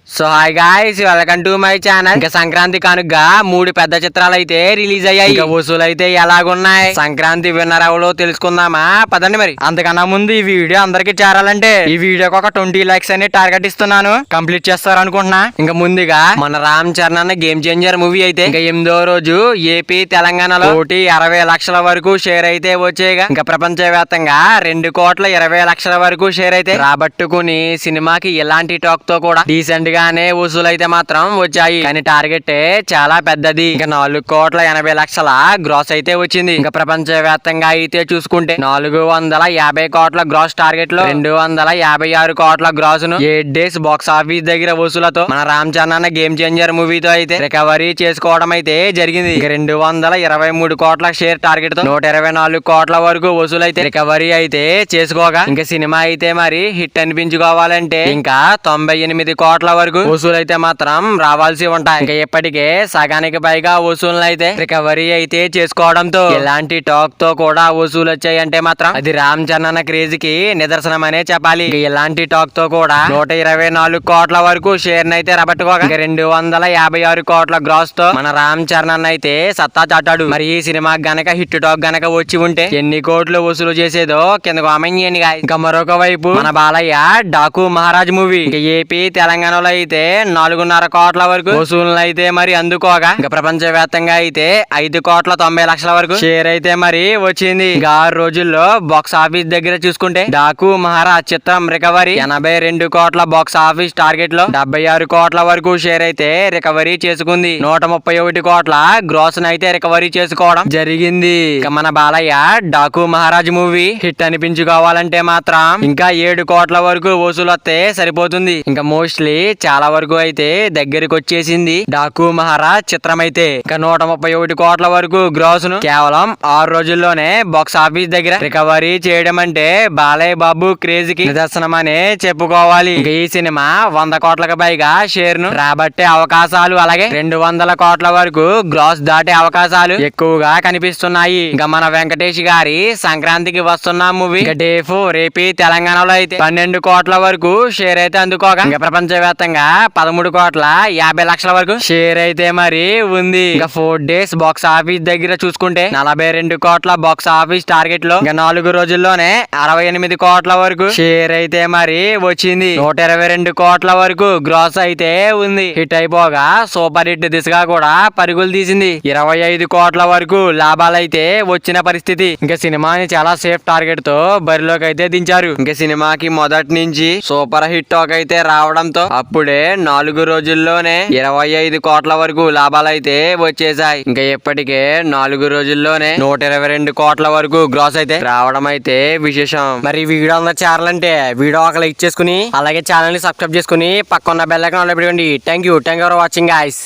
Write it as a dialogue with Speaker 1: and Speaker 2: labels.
Speaker 1: So hi guys, welcome to my channel. ఇంకా సంక్రాంతి కానుక 3 పెద్ద చిత్రాలు అయితే రిలీజ్ అయ్యాయి. ఇంకా వసూలు అయితే ఎలాగున్నాయి, సంక్రాంతి విన్నర్ ఎవరో తెలుసుకుందామా? పదండి. మరి అంతకన్నా ముందు ఈ వీడియో అందరికి చేరాలంటే ఈ వీడియోకి ఒక 20 లైక్స్ అని టార్గెట్ ఇస్తున్నాను. కంప్లీట్ చేస్తారు అనుకుంటున్నా. ఇంకా ముందుగా మన రామ్ చరణ్ అన్న గేమ్ చేంజర్ మూవీ అయితే ఇంకా 8వ రోజు ఏపీ తెలంగాణలో 1,20 లక్షల వరకు షేర్ అయితే వచ్చేగా. ఇంకా ప్రపంచ వ్యాప్తంగా 2,20 లక్షల వరకు షేర్ అయితే రాబట్టుకుని సినిమాకి ఎలాంటి టాక్ తో కూడా డీసెంట్ గానే వసూలు అయితే మాత్రం వచ్చాయి. కానీ టార్గెట్ చాలా పెద్దది. ఇంకా 4,80 లక్షల గ్రాస్ అయితే వచ్చింది. ఇంకా ప్రపంచ వ్యాప్తంగా అయితే చూసుకుంటే 450 కోట్ల గ్రాస్ టార్గెట్ లో 256 కోట్ల గ్రాస్ ను 8 డేస్ బాక్స్ ఆఫీస్ దగ్గర వసూలతో మన రామ్ చరణ్ అన్న గేమ్ చేంజర్ మూవీతో అయితే రికవరీ చేసుకోవడం అయితే జరిగింది. ఇంకా 223 కోట్ల షేర్ టార్గెట్ తో 124 కోట్ల వరకు వసూలు అయితే రికవరీ అయితే చేసుకోగా. ఇంకా సినిమా అయితే మరి హిట్ అనిపించుకోవాలంటే ఇంకా 98 కోట్ల వరకు వసూలు అయితే మాత్రం రావాల్సి ఉంటాయి. ఇంకా ఇప్పటికే సగానికి పైగా వసూలు అయితే రికవరీ అయితే చేసుకోవడంతో ఎలాంటి టాక్ తో కూడా వసూలు వచ్చాయంటే మాత్రం అది రామ్ చరణ్ అన్న క్రేజ్ కి నిదర్శనం అనే చెప్పాలి. ఎలాంటి టాక్ తో కూడా 124 కోట్ల వరకు షేర్ అయితే రాబట్టుకోగా 256 కోట్ల గ్రాస్ తో మన రామ్ చరణ్ అన్న అయితే సత్తా చాటాడు. మరి ఈ సినిమా గనక హిట్ టాక్ గనక వచ్చి ఉంటే ఎన్ని కోట్లు వసూలు చేసేదో కింద కామెంట్ చేయండి. ఇంకా మరొక వైపు మన బాలయ్య డాకు మహారాజ్ మూవీ ఇంకా ఏపీ తెలంగాణలో అయితే 4.5 కోట్ల వరకు వసూలు అయితే మరి అందుకోగా ఇంకా ప్రపంచ వ్యాప్తంగా అయితే 5,90 లక్షల వరకు షేర్ అయితే మరి వచ్చింది. ఇంకా 6 రోజుల్లో బాక్స్ ఆఫీస్ దగ్గర చూసుకుంటే డాకు మహారాజ్ చిత్రం రికవరీ 82 కోట్ల బాక్స్ ఆఫీస్ టార్గెట్ లో 76 కోట్ల వరకు షేర్ అయితే రికవరీ చేసుకుంది. 131 కోట్ల గ్రాస్ అయితే రికవరీ చేసుకోవడం జరిగింది. ఇక మన బాలయ్య డాకు మహారాజ్ మూవీ హిట్ అనిపించుకోవాలంటే మాత్రం ఇంకా 7 కోట్ల వరకు వసూలు వస్తే సరిపోతుంది. ఇంకా మోస్ట్లీ చాలా వరకు అయితే దగ్గరికి వచ్చేసింది డాకు మహారాజ్ చిత్రం అయితే. ఇంకా 131 కోట్ల వరకు గ్రాస్ ను కేవలం 6 రోజుల్లోనే బాక్స్ ఆఫీస్ దగ్గర రికవరీ చేయడం అంటే బాలయ్య బాబు క్రేజ్ కి నిదర్శనం అనే చెప్పుకోవాలి. ఇంకా ఈ సినిమా 100 కోట్లకు పైగా షేర్ ను రాబట్టే అవకాశాలు అలాగే 200 కోట్ల వరకు గ్రాస్ దాటే అవకాశాలు ఎక్కువగా కనిపిస్తున్నాయి. ఇంకా మన వెంకటేష్ గారి సంక్రాంతికి వస్తున్న మూవీ ఇంకా డే 4 ఏపీ తెలంగాణలో అయితే 12 కోట్ల వరకు షేర్ అయితే అందుకోగా ఇంకా ప్రపంచ వ్యాప్తంగా 13,50 లక్షల వరకు షేర్ అయితే మరి ఉంది. ఇంకా 4 డేస్ బాక్స్ ఆఫీస్ దగ్గర చూసుకుంటే 42 కోట్ల బాక్స్ ఆఫీస్ టార్గెట్ లో ఇంకా 4 రోజుల్లోనే 68 కోట్ల వరకు షేర్ అయితే మరి వచ్చింది. 122 కోట్ల వరకు గ్రాస్ అయితే ఉంది. హిట్ అయిపోగా సూపర్ హిట్ దిశగా కూడా పరుగులు తీసింది. 25 కోట్ల వరకు లాభాలు అయితే వచ్చిన పరిస్థితి. ఇంకా సినిమాని చాలా సేఫ్ టార్గెట్ తో బరిలోకి అయితే దించారు. ఇంకా సినిమాకి మొదటి నుంచి సూపర్ హిట్ టాక్ అయితే రావడంతో అప్పుడే 4 రోజుల్లోనే 25 కోట్ల వరకు లాభాలు అయితే వచ్చేసాయి. ఇంకా ఇప్పటికే 4 రోజుల్లోనే 122 కోట్ల వరకు గ్రాస్ అయితే రావడం అయితే విశేషం. మరి వీడియో అందరూ చేరాలంటే వీడియో ఒక లైక్ చేసుకుని అలాగే ఛానల్ ని సబ్స్క్రైబ్ చేసుకుని పక్కన బెల్ ఐకాన్ ఆన్ లో పెట్టుకోండి. Thank you for watching guys.